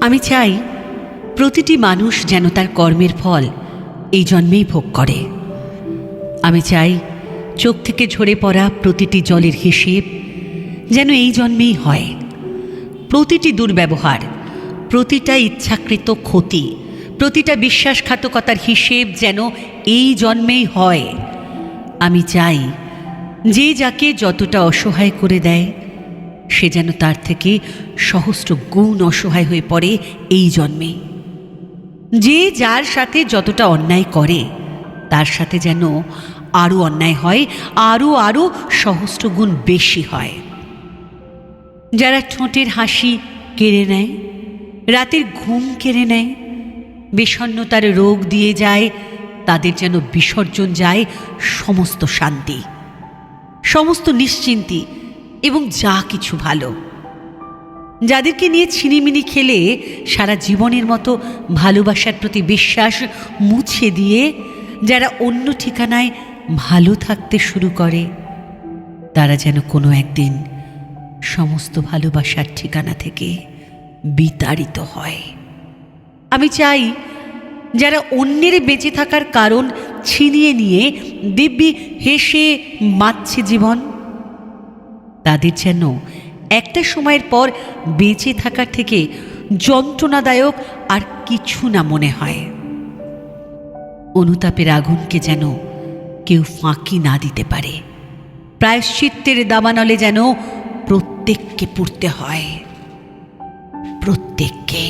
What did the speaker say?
আমি চাই প্রতিটি মানুষ যেন তার কর্মের ফল এই জন্মেই ভোগ করে। আমি চাই চোখ থেকে ঝরে পড়া প্রতিটি জলের হিসেব যেন এই জন্মেই হয়। প্রতিটি দুর্ব্যবহার, প্রতিটা ইচ্ছাকৃত ক্ষতি, প্রতিটা বিশ্বাসঘাতকতার হিসেব যেন এই জন্মেই হয়। আমি চাই যে যাকে যতটা অসহায় করে দেয় সে যেন তার থেকে সহস্র গুণ অসহায় হয়ে পড়ে এই জন্মে। যে যার সাথে যতটা অন্যায় করে তার সাথে যেন আরও অন্যায় হয়, আরও আরও সহস্র গুণ বেশি হয়। যারা ঠোঁটের হাসি কেড়ে নেয়, রাতের ঘুম কেড়ে নেয়, বিষণ্ণতার রোগ দিয়ে যায়, তাদের যেন বিসর্জন যায় সমস্ত শান্তি, সমস্ত নিশ্চিন্তি এবং যা কিছু ভালো। যাদেরকে নিয়ে ছিনিমিনি খেলে সারা জীবনের মতো ভালোবাসার প্রতি বিশ্বাস মুছে দিয়ে যারা অন্য ঠিকানায় ভালো থাকতে শুরু করে, তারা যেন কোনো একদিন সমস্ত ভালোবাসার ঠিকানা থেকে বিতাড়িত হয়। আমি চাই যারা অন্যের বেঁচে থাকার কারণ ছিনিয়ে নিয়ে দিব্যি হেসে মাতছে জীবন, তাদের যেন একটা সময়ের পর বেঁচে থাকার থেকে যন্ত্রণাদায়ক আর কিছু না মনে হয়। অনুতাপের আগুনকে যেন কেউ ফাঁকি না দিতে পারে। প্রায়শ্চিত্তের দাবানলে যেন প্রত্যেককে পুড়তে হয়, প্রত্যেককে।